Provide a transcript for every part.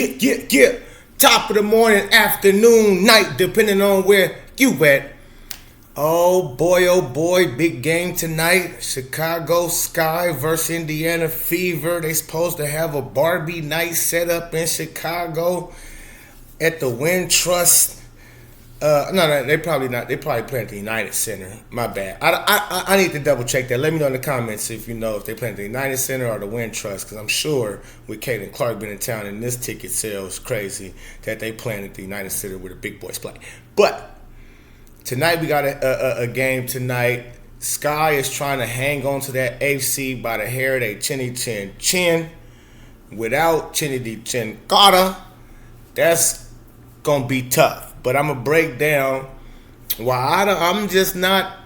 Yeah. Top of the morning, afternoon, night, depending on where you at. Oh boy, big game tonight. Chicago Sky versus Indiana Fever. They supposed to have a Barbie night set up in Chicago at the Wintrust. No, they probably not. They probably play at the United Center. My bad. I need to double check that. Let me know in the comments if you know if they play at the United Center or the Wintrust, because I'm sure with Caden Clark being in town and this ticket sales crazy that they playing at the United Center where the big boys play. But tonight we got a game tonight. Sky is trying to hang on to that AFC by the hair of their chinny chin chin. Without Chinny Chin Carter, that's gonna be tough. But I'm gonna break down why I'm just not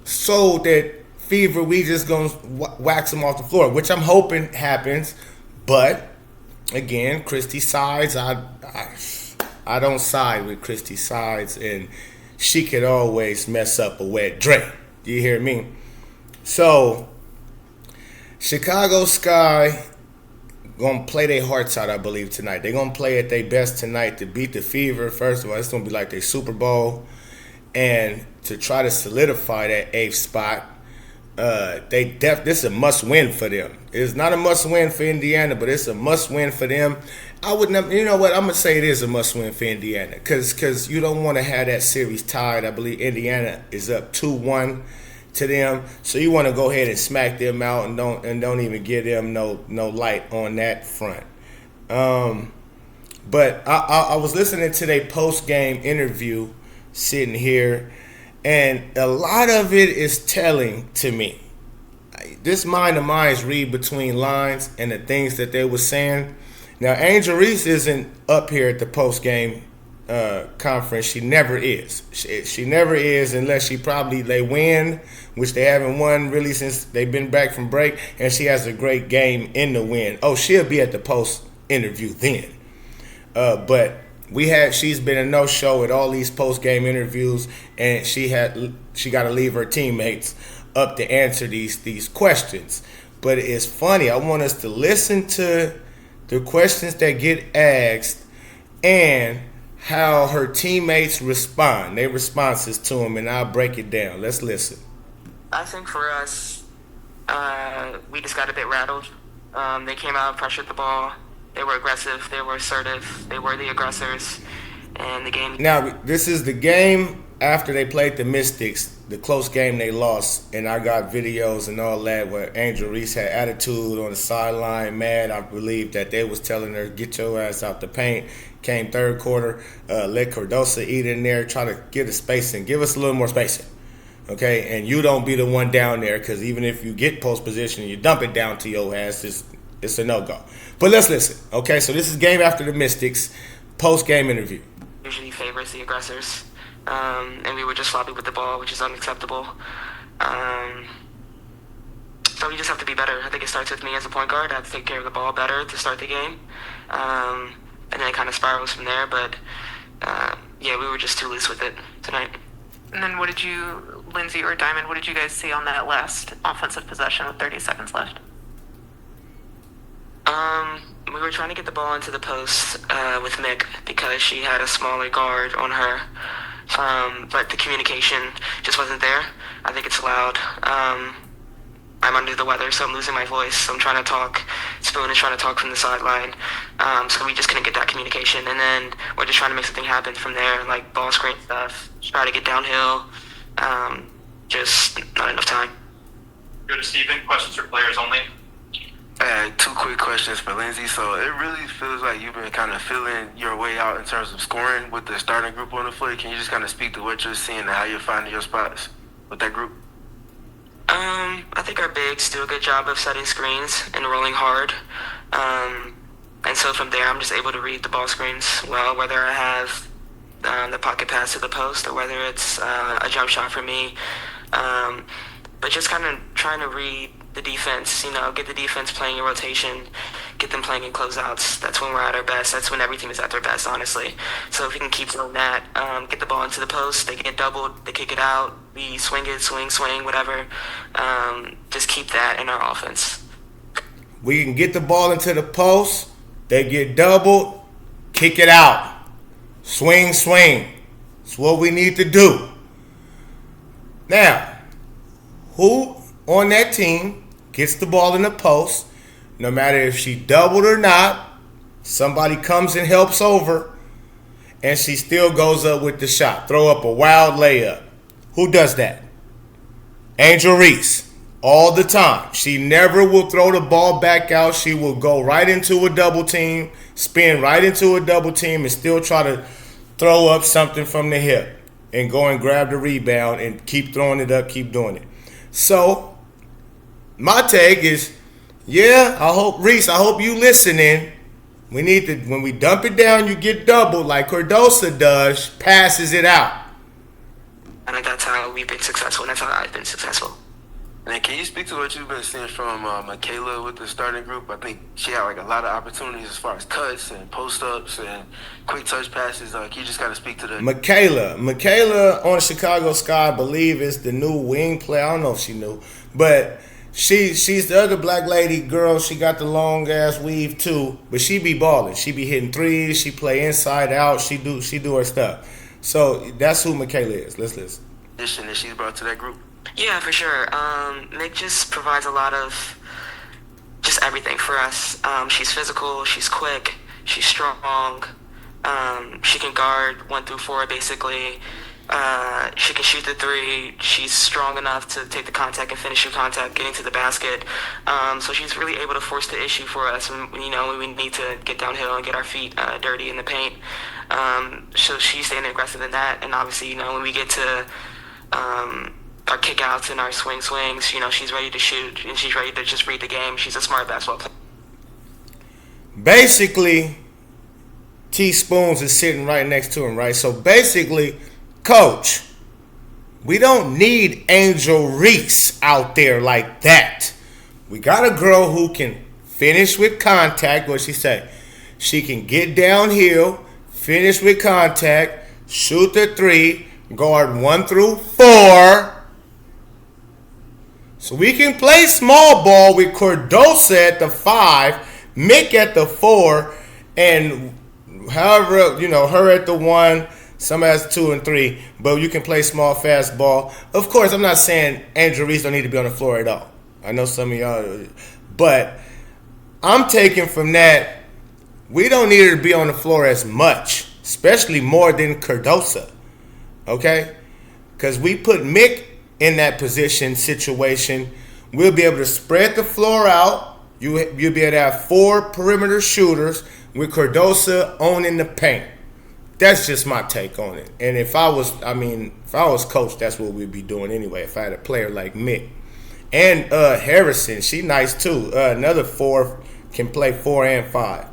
sold that Fever we just gonna wax them off the floor, which I'm hoping happens. But again, Christy sides, I don't side with Christy sides, and she could always mess up a wet dream. Do you hear me? So Chicago Sky gonna play their hearts out, I believe, tonight. They're gonna play at their best tonight to beat the Fever. First of all, it's gonna be like their Super Bowl, and to try to solidify that eighth spot. This is a must-win for them. It's not a must-win for Indiana, but it's a must-win for them. I would never, you know what? I'm gonna say it is a must-win for Indiana, because you don't want to have that series tied. I believe Indiana is up 2-1 to them, so you want to go ahead and smack them out and don't even give them no light on that front. But I was listening to their post game interview, sitting here, and a lot of it is telling to me. This mind of mine is read between lines and the things that they were saying. Now, Angel Reese isn't up here at the post game conference. She never is. She never is unless they win, which they haven't won really since they've been back from break, and she has a great game in the win. Oh, she'll be at the post interview then. But she's been a no-show at all these post game interviews, and she got to leave her teammates up to answer these questions. But it's funny. I want us to listen to the questions that get asked and how her teammates respond, their responses to them, and I'll break it down. Let's listen. I think for us, we just got a bit rattled. They came out, pressured the ball. They were aggressive. They were assertive. They were the aggressors. And the game... Now, this is the game after they played the Mystics, the close game they lost, and I got videos and all that where Angel Reese had attitude on the sideline, mad. I believe that they was telling her, get your ass out the paint. Came third quarter, let Cardosa eat in there, try to get a spacing. Give us a little more spacing, okay? And you don't be the one down there, because even if you get post position and you dump it down to your ass, it's a no-go. But let's listen, okay? So this is game after the Mystics, post-game interview. Usually favors the aggressors, and we were just sloppy with the ball, which is unacceptable. So we just have to be better. I think it starts with me as a point guard. I have to take care of the ball better to start the game. And then it kind of spirals from there, but we were just too loose with it tonight. And then what did you, Lindsay or Diamond, what did you guys see on that last offensive possession with 30 seconds left? We were trying to get the ball into the post with Mick because she had a smaller guard on her, but the communication just wasn't there. I think it's loud. I'm under the weather, so I'm losing my voice. I'm trying to talk. Spoon is trying to talk from the sideline. So we just couldn't get that communication. And then we're just trying to make something happen from there, like ball screen stuff, try to get downhill. Just not enough time. Go to Steven. Questions for players only. I had two quick questions for Lindsay. So it really feels like you've been kind of feeling your way out in terms of scoring with the starting group on the floor. Can you just kind of speak to what you're seeing and how you're finding your spots with that group? I think our bigs do a good job of setting screens and rolling hard. And so from there, I'm just able to read the ball screens well, whether I have the pocket pass to the post or whether it's a jump shot for me. But just kind of trying to read the defense, get the defense playing in rotation, get them playing in closeouts. That's when we're at our best. That's when everything is at their best, honestly. So if we can keep doing that, get the ball into the post, they get doubled, they kick it out, we swing it, swing, whatever. Just keep that in our offense. We can get the ball into the post, they get doubled, kick it out, swing, swing. It's what we need to do. Now, who on that team gets the ball in the post, no matter if she doubled or not, somebody comes and helps over, and she still goes up with the shot. Throw up a wild layup. Who does that? Angel Reese. All the time. She never will throw the ball back out. She will go right into a double team, spin right into a double team, and still try to throw up something from the hip and go and grab the rebound and keep throwing it up, keep doing it. So, my take is, Reese, I hope you listening. We need to, when we dump it down, you get doubled like Cardosa does, passes it out. I think that's how we've been successful, and that's how I've been successful. And can you speak to what you've been seeing from Michaela with the starting group? I think she had like a lot of opportunities as far as cuts and post-ups and quick touch passes. Can you just kind of speak to that? Michaela on Chicago Sky, I believe, is the new wing player. I don't know if she knew, but she's the other black lady girl. She got the long ass weave too, but she be balling. She be hitting threes. She play inside out. She do her stuff. So that's who Michaela is. Let's listen. Addition that she's brought to that group. Yeah, for sure. Mick just provides a lot of just everything for us. She's physical, she's quick, she's strong. She can guard 1 through 4 basically. She can shoot the 3. She's strong enough to take the contact and finish your contact, getting to the basket. So she's really able to force the issue for us when we need to get downhill and get our feet dirty in the paint. So she's staying aggressive in that, and obviously when we get to our kickouts and our swings, she's ready to shoot and she's ready to just read the game. She's a smart basketball player. Basically, Teaspoons is sitting right next to him, right? So basically, Coach, we don't need Angel Reese out there like that. We got a girl who can finish with contact. What she say? She can get downhill, finish with contact, shoot the 3, guard 1 through 4. So we can play small ball with Cardosa at the 5, Mick at the 4, and however, her at the 1, some has 2 and 3, but you can play small, fast ball. Of course, I'm not saying Angel Reese don't need to be on the floor at all. I know some of y'all, but I'm taking from that, we don't need her to be on the floor as much, especially more than Cardosa, okay? Because we put Mick in that situation, we'll be able to spread the floor out. You'll be able to have 4 perimeter shooters with Cardosa owning the paint. That's just my take on it. And if I was coach, that's what we'd be doing anyway. If I had a player like Mick and Harrison, she nice too. Another 4 can play 4 and 5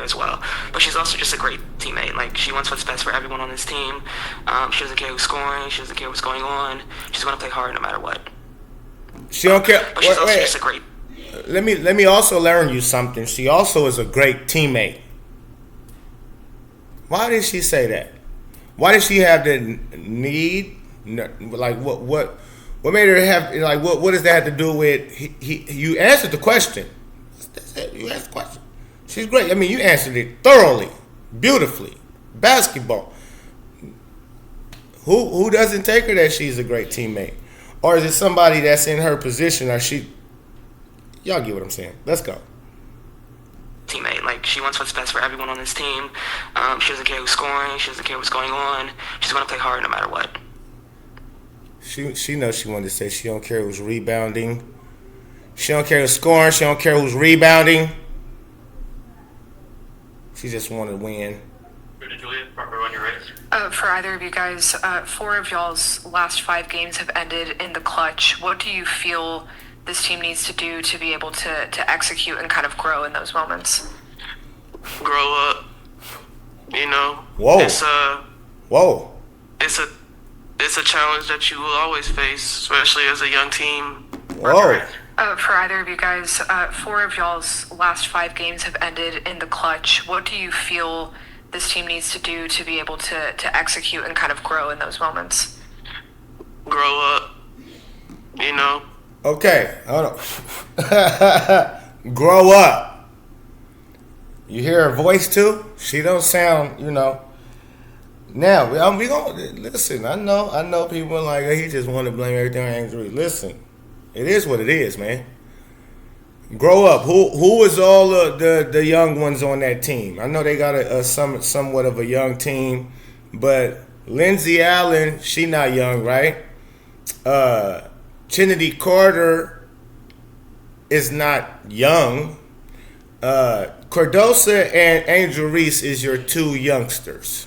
as well, but she's also just a great teammate. Like, she wants what's best for everyone on this team. She doesn't care who's scoring. She doesn't care what's going on. She's going to play hard no matter what. She don't care. But she's also just a great. Let me also learn you something. She also is a great teammate. Why did she say that? Why did she have the need? Like what made her have, like, what does that have to do with? You answered the question. That's it. You asked the question. She's great. I mean, you answered it thoroughly, beautifully. Basketball. Who doesn't take her that she's a great teammate? Or is it somebody that's in her position? Or y'all get what I'm saying. Let's go. Teammate. Like, she wants what's best for everyone on this team. She doesn't care who's scoring. She doesn't care what's going on. She's going to play hard no matter what. She knows she wanted to say she don't care who's rebounding. She don't care who's scoring. She don't care who's rebounding. She just want to win. Julia, remember when you're ready. For either of you guys, 4 of y'all's last 5 games have ended in the clutch. What do you feel this team needs to do to be able to execute and kind of grow in those moments? Grow up. Whoa. Whoa. It's a challenge that you will always face, especially as a young team. Whoa. For either of you guys, 4 of y'all's last 5 games have ended in the clutch. What do you feel this team needs to do to be able to execute and kind of grow in those moments? Grow up. Okay, hold on. Grow up. You hear her voice too? She don't sound, Now, we gonna listen. I know people are like, he just want to blame everything on Angel Reese. Listen, it is what it is, man. Grow up. Who is all the young ones on that team? I know they got somewhat of a young team, but Lindsay Allen, she not young, right? Trinity Carter is not young. Cardosa and Angel Reese is your two youngsters.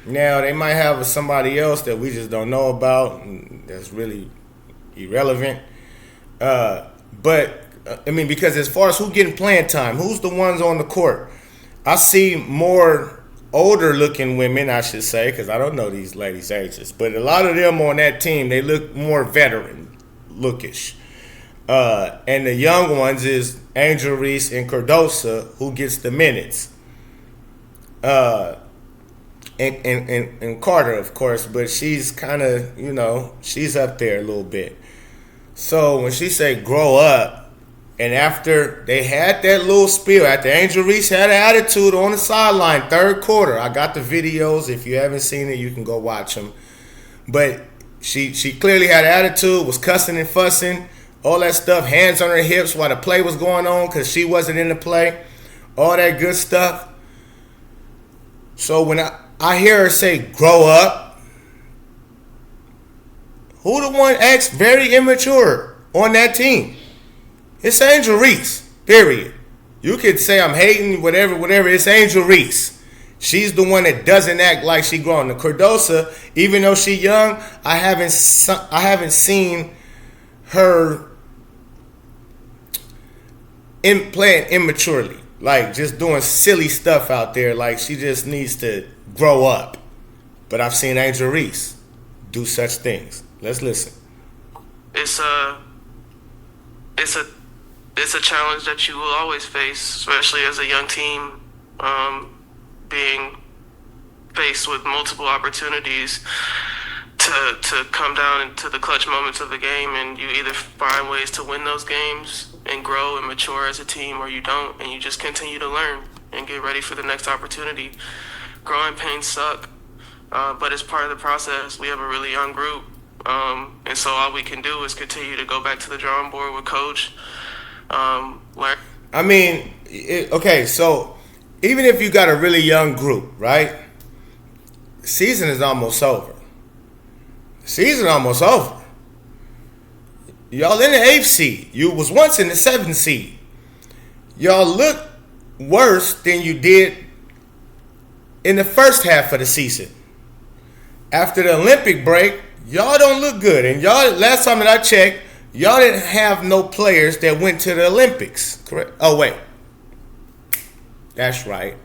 Now, they might have somebody else that we just don't know about, and that's really irrelevant. But, because as far as who getting playing time, who's the ones on the court, I see more older-looking women, I should say, because I don't know these ladies' ages, but a lot of them on that team, they look more veteran-lookish. And the young ones is Angel Reese and Cardosa, who gets the minutes. And Carter, of course, but she's kind of, she's up there a little bit. So when she say grow up, and after they had that little spiel, after Angel Reese had an attitude on the sideline, third quarter, I got the videos. If you haven't seen it, you can go watch them. But she clearly had an attitude, was cussing and fussing, all that stuff, hands on her hips while the play was going on because she wasn't in the play, all that good stuff. So when I hear her say, grow up, who the one acts very immature on that team? It's Angel Reese, period. You could say I'm hating, whatever. It's Angel Reese. She's the one that doesn't act like she grown. The Cardosa, even though she young, I haven't seen her playing immaturely, like just doing silly stuff out there. Like she just needs to grow up. But I've seen Angel Reese do such things. Let's listen. It's a challenge that you will always face, especially as a young team, being faced with multiple opportunities to come down into the clutch moments of the game, and you either find ways to win those games and grow and mature as a team, or you don't, and you just continue to learn and get ready for the next opportunity. Growing pains suck, but it's part of the process. We have a really young group, and so all we can do is continue to go back to the drawing board with Coach. Learn. Okay, so even if you got a really young group, right? The season is almost over. Y'all in the 8th seed. You was once in the 7th seed. Y'all look worse than you did in the first half of the season. After the Olympic break, y'all don't look good. And y'all, last time that I checked, y'all didn't have no players that went to the Olympics, correct? Oh, wait. That's right.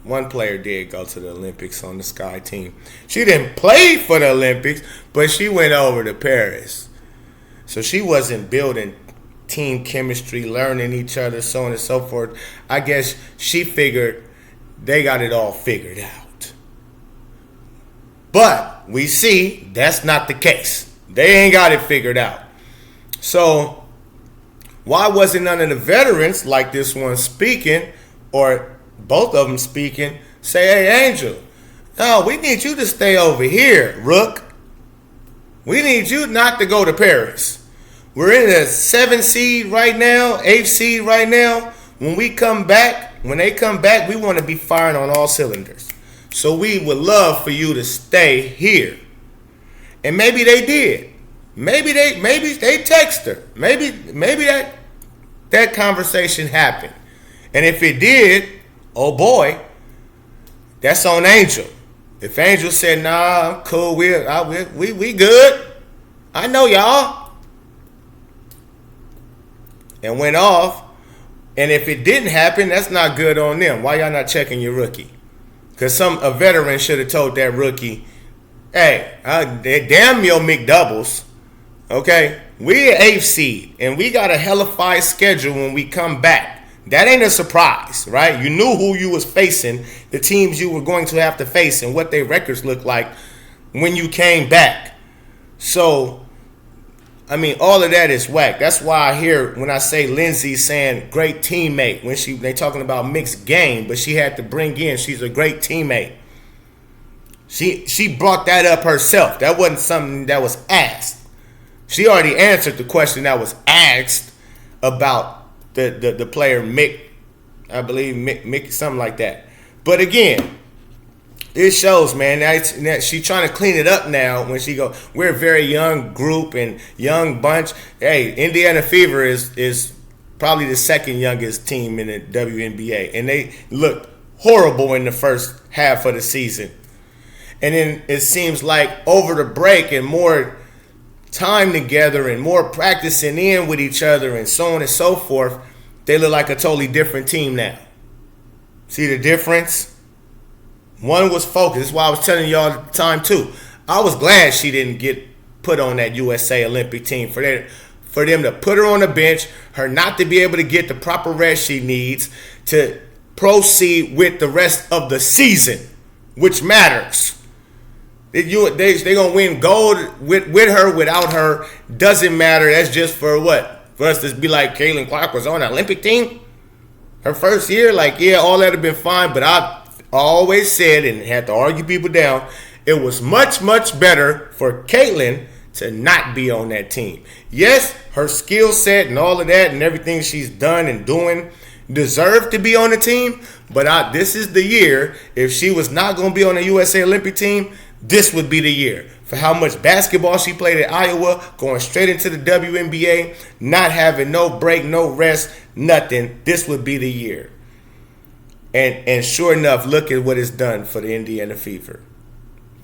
One player did go to the Olympics on the Sky team. She didn't play for the Olympics, but she went over to Paris. So she wasn't building team chemistry, learning each other, so on and so forth. I guess she figured they got it all figured out. But we see that's not the case. They ain't got it figured out. So why wasn't none of the veterans like this one speaking, or both of them speaking, say, hey, Angel, no, we need you to stay over here, Rook. We need you not to go to Paris. We're in the 7th seed right now, 8th seed right now. When they come back, we want to be firing on all cylinders. So we would love for you to stay here. And maybe they did. Maybe they text her. Maybe that conversation happened. And if it did, oh boy, that's on Angel. If Angel said, nah, I'm cool, we good. I know y'all. And went off. And if it didn't happen, that's not good on them. Why y'all not checking your rookie? Because a veteran should have told that rookie, hey, damn your McDoubles. Okay? We're 8th seed, and we got a hellified schedule when we come back. That ain't a surprise, right? You knew who you was facing, the teams you were going to have to face, and what their records looked like when you came back. So I mean, all of that is whack. That's why I hear when I say Lindsay saying great teammate when they talking about mixed game, but she had to bring in she's a great teammate. She brought that up herself. That wasn't something that was asked. She already answered the question that was asked about the player Mick, I believe Mick something like that. But again, it shows, man, that she's trying to clean it up now when she go, we're a very young group and young bunch. Hey, Indiana Fever is probably the second youngest team in the WNBA. And they looked horrible in the first half of the season. And then it seems like over the break and more time together and more practicing in with each other and so on and so forth, they look like a totally different team now. See the difference? One was focused. That's why I was telling y'all at the time too. I was glad she didn't get put on that USA Olympic team for them to put her on the bench, her not to be able to get the proper rest she needs to proceed with the rest of the season, which Matters. They gonna win gold with her, without her, doesn't matter. That's just for what? For us to be like Caitlin Clark was on the Olympic team her first year. Like, yeah, all that have been fine, but I always said and had to argue people down, it was much, much better for Caitlin to not be on that team. Yes, her skill set and all of that and everything she's done and doing deserved to be on the team, but this is the year. If she was not going to be on the USA Olympic team, this would be the year. For how much basketball she played at Iowa, going straight into the WNBA, not having no break, no rest, nothing, this would be the year. And sure enough, look at what it's done for the Indiana Fever.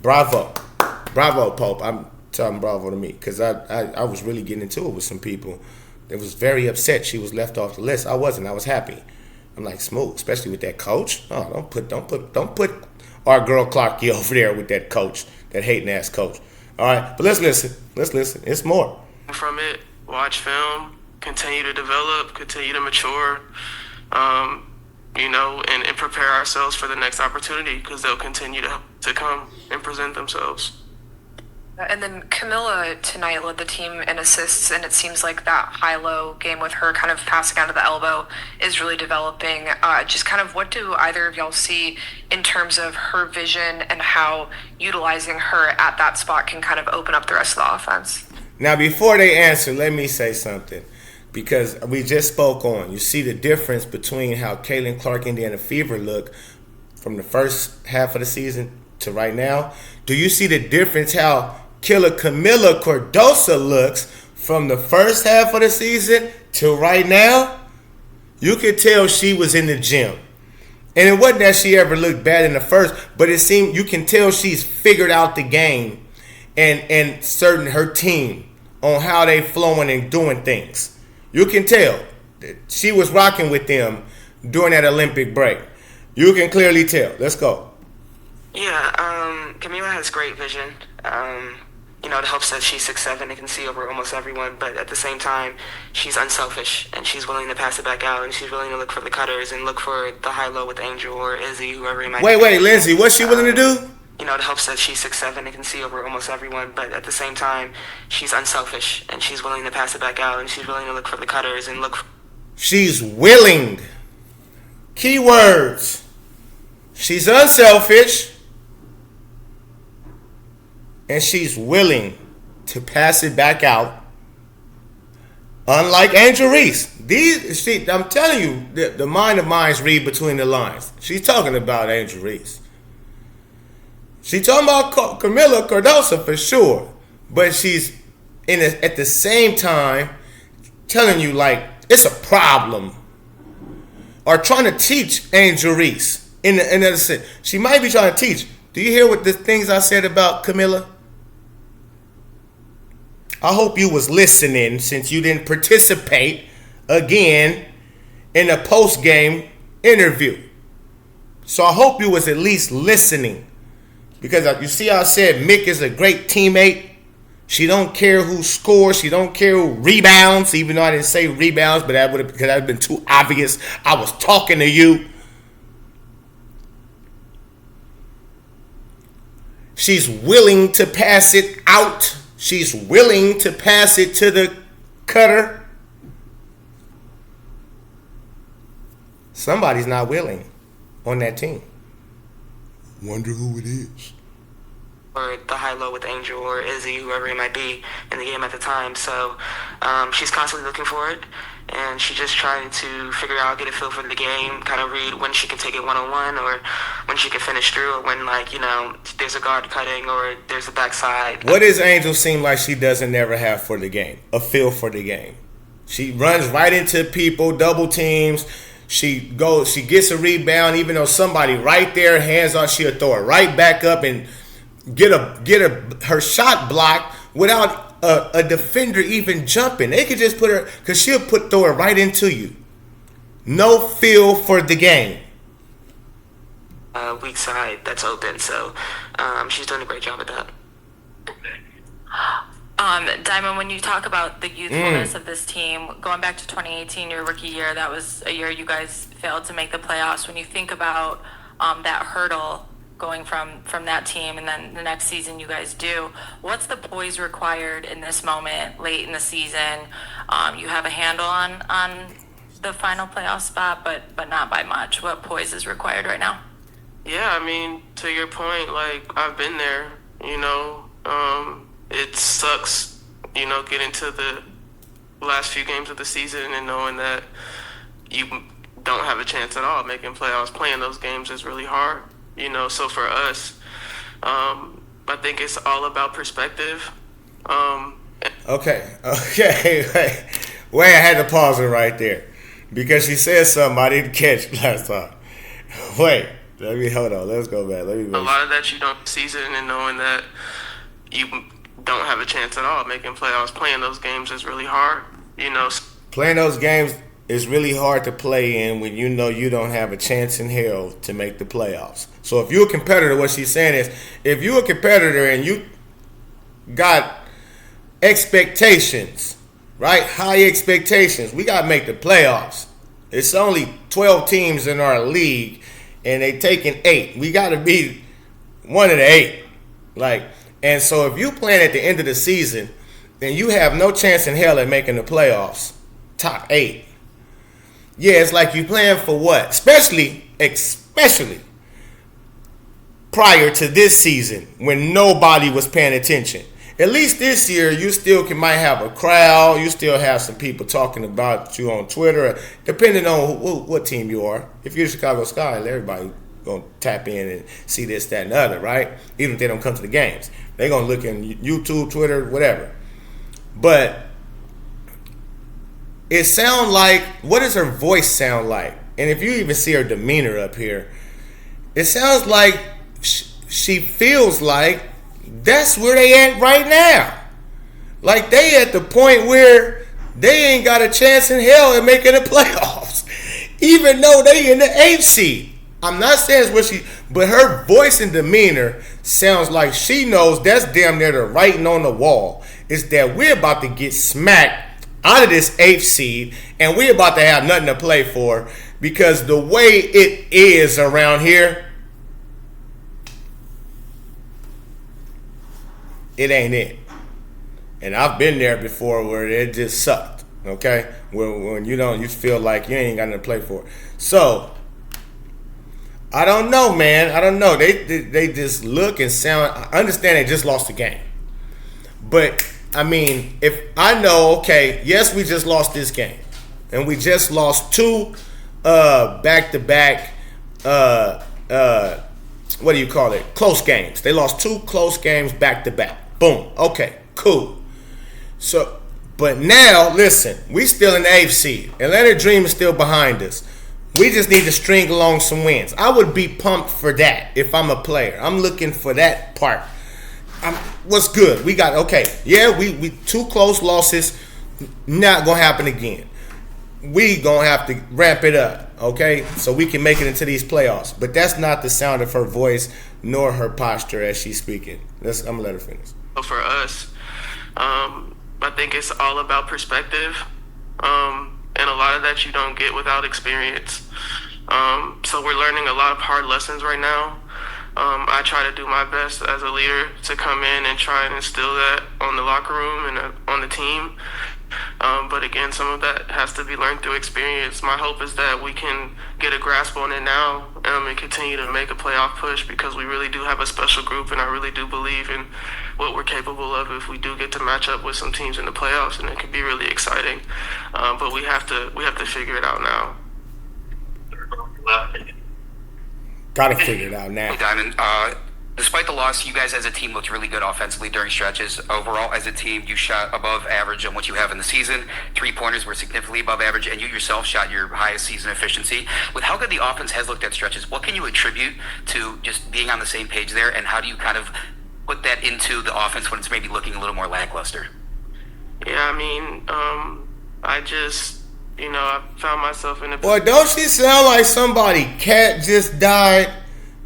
Bravo. Bravo, Pope. I'm telling bravo to me because I was really getting into it with some people that was very upset she was left off the list. I wasn't. I was happy. I'm like, smooth, especially with that coach. Oh, don't put our girl Clarkie over there with that coach, that hating ass coach. All right, but let's listen. It's more. From it, watch film, continue to develop, continue to mature, and prepare ourselves for the next opportunity because they'll continue to come and present themselves. And then Camilla tonight led the team in assists, and it seems like that high-low game with her kind of passing out of the elbow is really developing. Just kind of what do either of y'all see in terms of her vision and how utilizing her at that spot can kind of open up the rest of the offense? Now, before they answer, let me say something. Because we just spoke on, you see the difference between how Caitlin Clark, Indiana Fever look from the first half of the season to right now. Do you see the difference how Killer Camilla Cardoso looks from the first half of the season to right now? You could tell she was in the gym. And it wasn't that she ever looked bad in the first, but it seemed you can tell she's figured out the game and certain her team on how they flowing and doing things. You can tell that she was rocking with them during that Olympic break. You can clearly tell. Let's go. Yeah, Camila has great vision. It helps that she's 6'7" and can see over almost everyone, but at the same time, she's unselfish, and she's willing to pass it back out, and she's willing to look for the cutters and look for the high-low with Angel or Izzy, whoever it might be. Wait, Lindsay, what's she willing to do? It helps that she's 6'7" and can see over almost everyone, but at the same time, she's unselfish, and she's willing to pass it back out, and she's willing to look for the cutters and look. She's willing. Keywords. She's unselfish, and she's willing to pass it back out. Unlike Angel Reese. I'm telling you, the mind of minds read between the lines. She's talking about Angel Reese. She's talking about Camilla Cardoso for sure. But she's at the same time telling you like it's a problem. Or trying to teach Angel Reese. In another sense. She might be trying to teach. Do you hear what the things I said about Camilla? I hope you was listening since you didn't participate again in a post-game interview. So I hope you was at least listening. Because you see how I said Mick is a great teammate. She don't care who scores. She don't care who rebounds. Even though I didn't say rebounds, but that would have, because that would have been too obvious. I was talking to you. She's willing to pass it out. She's willing to pass it to the cutter. Somebody's not willing on that team. Wonder who it is. Or the high-low with Angel or Izzy, whoever it might be in the game at the time. So she's constantly looking for it, and she's just trying to figure out, get a feel for the game, kind of read when she can take it one-on-one or when she can finish through or when, like, you know, there's a guard cutting or there's a backside. What does Angel seem like she doesn't ever have for the game? A feel for the game. She runs right into people, double teams. She gets a rebound, even though somebody right there, hands on, she'll throw it right back up and get her shot blocked without a defender even jumping. They could just put her, because she'll throw it right into you. No feel for the game. Weak side that's open, so she's doing a great job at that. Diamond, when you talk about the youthfulness of this team, going back to 2018, your rookie year, that was a year you guys failed to make the playoffs. When you think about that hurdle going from that team and then the next season you guys do, what's the poise required in this moment late in the season? You have a handle on the final playoff spot, but not by much. What poise is required right now? Yeah, I mean, to your point, like, I've been there, you know. It sucks, you know, getting to the last few games of the season and knowing that you don't have a chance at all making playoffs. Playing those games is really hard, you know. So for us, I think it's all about perspective. Okay. Wait, I had to pause it right there because she said something I didn't catch last time. Wait, hold on. Let's go back. A lot of that you don't season and knowing that you don't have a chance at all making playoffs. Playing those games is really hard, you know. Playing those games is really hard to play in when you know you don't have a chance in hell to make the playoffs. So if you're a competitor, what she's saying is, if you're a competitor and you got expectations, right? High expectations. We got to make the playoffs. It's only 12 teams in our league, and they taking 8. We got to be one of the 8. And so if you playing at the end of the season, then you have no chance in hell at making the playoffs, top 8. Yeah, it's like you playing for what? Especially prior to this season when nobody was paying attention. At least this year, you still might have a crowd. You still have some people talking about you on Twitter, depending on what team you are. If you're Chicago Sky, everybody going to tap in and see this, that, and the other, right? Even if they don't come to the games. They're going to look in YouTube, Twitter, whatever. But it sounds like, what does her voice sound like? And if you even see her demeanor up here, it sounds like she feels like that's where they at right now. Like they at the point where they ain't got a chance in hell at making the playoffs. Even though they in the 8th seed. I'm not saying it's what but her voice and demeanor sounds like she knows that's damn near the writing on the wall. Is that we're about to get smacked out of this 8th seed and we're about to have nothing to play for because the way it is around here, it ain't it. And I've been there before where it just sucked, okay? When you feel like you ain't got nothing to play for. So, I don't know, man. I don't know. They just look and sound. I understand they just lost the game. But, I mean, if I know, okay, yes, we just lost this game. And we just lost 2 back-to-back, what do you call it? Close games. They lost 2 close games back-to-back. Boom. Okay, cool. So, but now, listen, we still in the 8th seed. Atlanta Dream is still behind us. We just need to string along some wins. I would be pumped for that if I'm a player. I'm looking for that part. What's good? We got, okay, yeah, we 2 close losses. Not going to happen again. We going to have to ramp it up, okay, so we can make it into these playoffs. But that's not the sound of her voice nor her posture as she's speaking. I'm going to let her finish. For us, I think it's all about perspective. And a lot of that you don't get without experience. So we're learning a lot of hard lessons right now. I try to do my best as a leader to come in and try and instill that on the locker room and on the team. But again, some of that has to be learned through experience. My hope is that we can get a grasp on it now and continue to make a playoff push, because we really do have a special group, and I really do believe in what we're capable of if we do get to match up with some teams in the playoffs, and it can be really exciting. But we have to figure it out now. Gotta figure it out now. Hey, Diamond, despite the loss, you guys as a team looked really good offensively during stretches. Overall, as a team, you shot above average on what you have in the season. 3-pointers were significantly above average, and you yourself shot your highest season efficiency. With how good the offense has looked at stretches, what can you attribute to just being on the same page there, and how do you kind of put that into the offense when it's maybe looking a little more lackluster? Yeah, I mean, I just, I found myself in a... Boy, don't she sound like somebody? Cat just died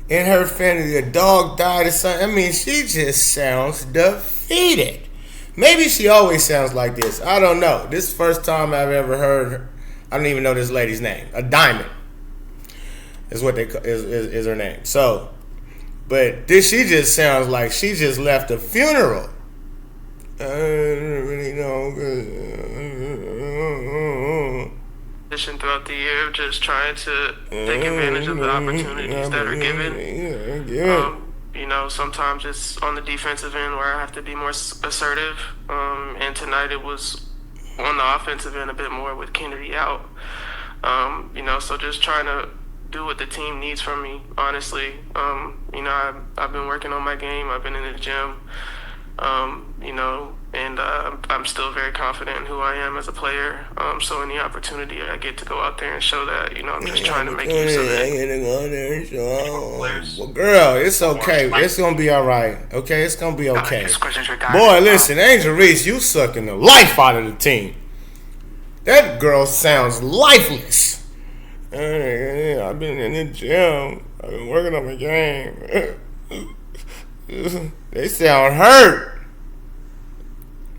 in her family. A dog died or something. I mean, she just sounds defeated. Maybe she always sounds like this. I don't know. This is the first time I've ever heard her. I don't even know this lady's name. A Diamond is what is her name. So, but she just sounds like she just left a funeral. I don't really know. Throughout the year, just trying to take advantage of the opportunities that are given. Sometimes it's on the defensive end where I have to be more assertive. And tonight it was on the offensive end a bit more with Kennedy out. So just trying to do what the team needs from me, honestly. I've been working on my game. I've been in the gym. And I'm still very confident in who I am as a player. So any opportunity I get to go out there and show that, I'm just trying to make use of it. Well, girl, it's okay. It's gonna be all right. Okay, it's gonna be okay. Boy, listen, Angel Reese, you sucking the life out of the team. That girl sounds lifeless. I've been in the gym. I've been working on my game. They sound hurt.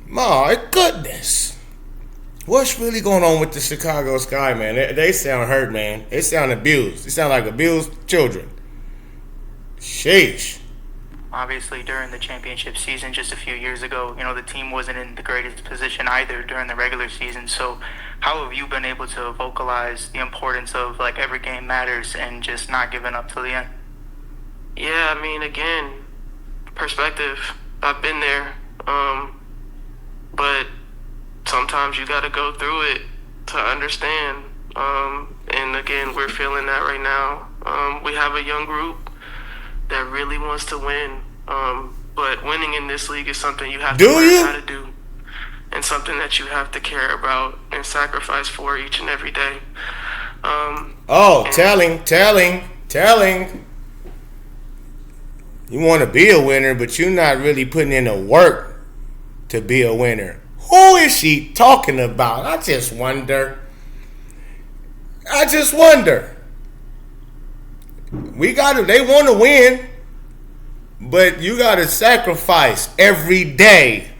My goodness. What's really going on with the Chicago Sky, man? They sound hurt, man. They sound abused. They sound like abused children. Sheesh. Obviously, during the championship season just a few years ago, the team wasn't in the greatest position either during the regular season. So how have you been able to vocalize the importance of, every game matters and just not giving up till the end? Yeah, I mean, again, perspective. I've been there. But sometimes you got to go through it to understand. And again, we're feeling that right now. We have a young group that really wants to win. But winning in this league is something you have to learn how to do. And something that you have to care about and sacrifice for each and every day. Telling. You want to be a winner, but you're not really putting in the work to be a winner. Who is she talking about? I just wonder. They want to win, but you got to sacrifice every day.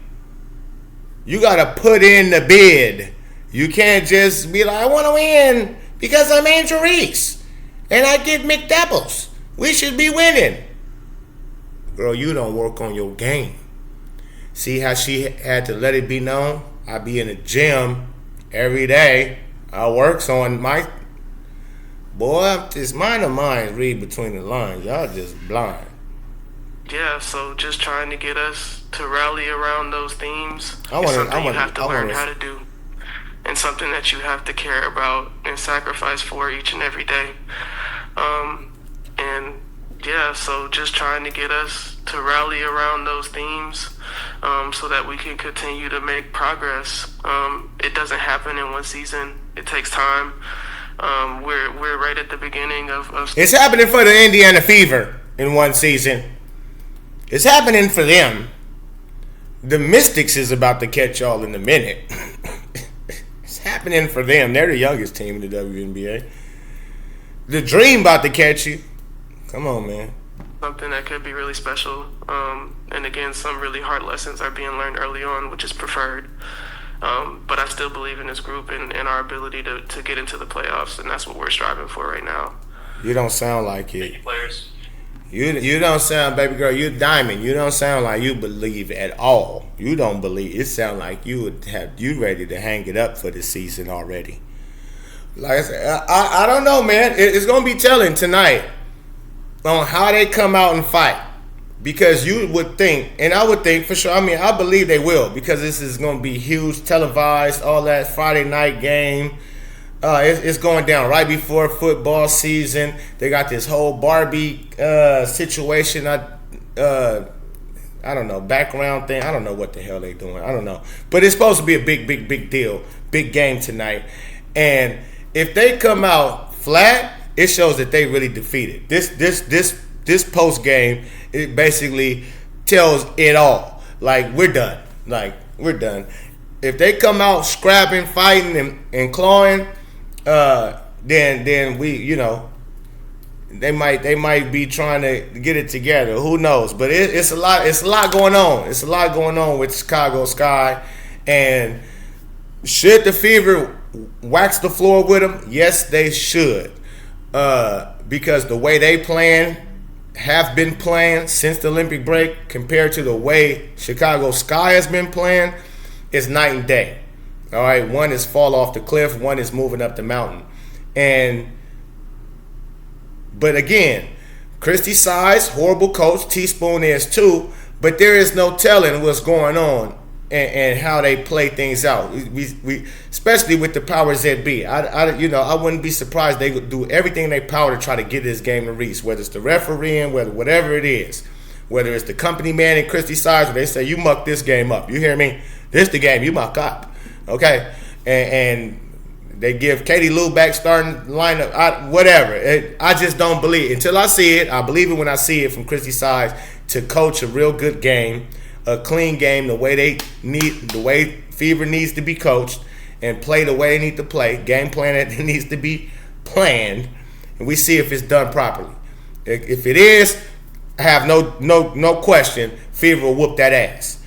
You got to put in the bid. You can't just be like, I want to win because I'm Angel Reese and I get McDoubles. We should be winning. Girl, you don't work on your game. See how she had to let it be known? I be in the gym every day. I works on my... Boy, this mind of mine read between the lines. Y'all just blind. Yeah, so just trying to get us to rally around those themes is something you have to learn how to do. And something that you have to care about and sacrifice for each and every day. So just trying to get us to rally around those themes so that we can continue to make progress. It doesn't happen in one season. It takes time. We're right at the beginning of... It's happening for the Indiana Fever in one season. It's happening for them. The Mystics is about to catch y'all in a minute. It's happening for them. They're the youngest team in the WNBA. The Dream about to catch you. Come on, man. Something that could be really special. And again, some really hard lessons are being learned early on, which is preferred. But I still believe in this group and our ability to get into the playoffs, and that's what we're striving for right now. You don't sound like it. Players. You don't sound, baby girl. You're diamond. You don't sound like you believe at all. You don't believe. It sounds like you ready to hang it up for the season already. Like I said, I don't know, man. It's gonna be telling tonight on how they come out and fight, because you would think, and I would think for sure. I mean, I believe they will, because this is gonna be huge, televised, all that Friday night game. It's going down right before football season. They got this whole Barbie situation. I don't know, background thing. I don't know what the hell they doing. I don't know. But it's supposed to be a big deal. Big game tonight. And if they come out flat, it shows that they really defeated. This post game, it basically tells it all. Like, we're done. If they come out scrapping, fighting, and clawing, then we, they might be trying to get it together. Who knows? But it's a lot going on. It's a lot going on with Chicago Sky. And should the Fever wax the floor with them? Yes, they should. Because the way they have been playing since the Olympic break compared to the way Chicago Sky has been playing is night and day. All right, one is fall off the cliff, one is moving up the mountain. But again, Christy Size, horrible coach, Teaspoon is too, but there is no telling what's going on and how they play things out. We especially with the powers that be. I wouldn't be surprised they would do everything in their power to try to get this game to Reese, whether it's the refereeing, whatever it is, whether it's the company man and Christy Size, where they say, you muck this game up. You hear me? This the game you muck up. Okay, and they give Katie Lou back starting lineup, whatever. I just don't believe it. Until I see it. I believe it when I see it from Christy Size to coach a real good game, a clean game, the way Fever needs to be coached, and play the way they need to play, game plan that needs to be planned, and we see if it's done properly. If it is, I have no question, Fever will whoop that ass.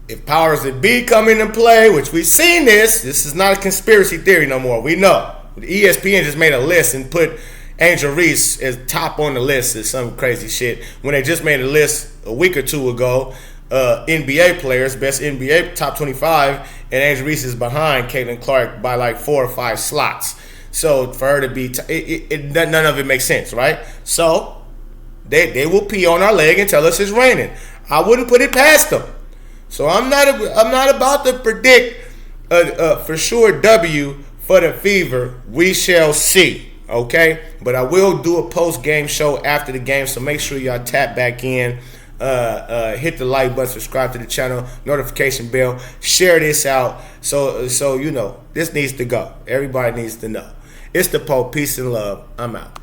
If powers that be come into play, which we've seen this is not a conspiracy theory no more. We know. ESPN just made a list and put Angel Reese as top on the list as some crazy shit. When they just made a list a week or two ago, NBA players, best NBA top 25, and Angel Reese is behind Caitlin Clark by like 4 or 5 slots. So for her to be, none of it makes sense, right? So they will pee on our leg and tell us it's raining. I wouldn't put it past them. So I'm not about to predict for sure W for the Fever. We shall see, okay? But I will do a post-game show after the game, so make sure y'all tap back in, hit the like button, subscribe to the channel, notification bell, share this out, so this needs to go. Everybody needs to know. It's the Pope. Peace and love. I'm out.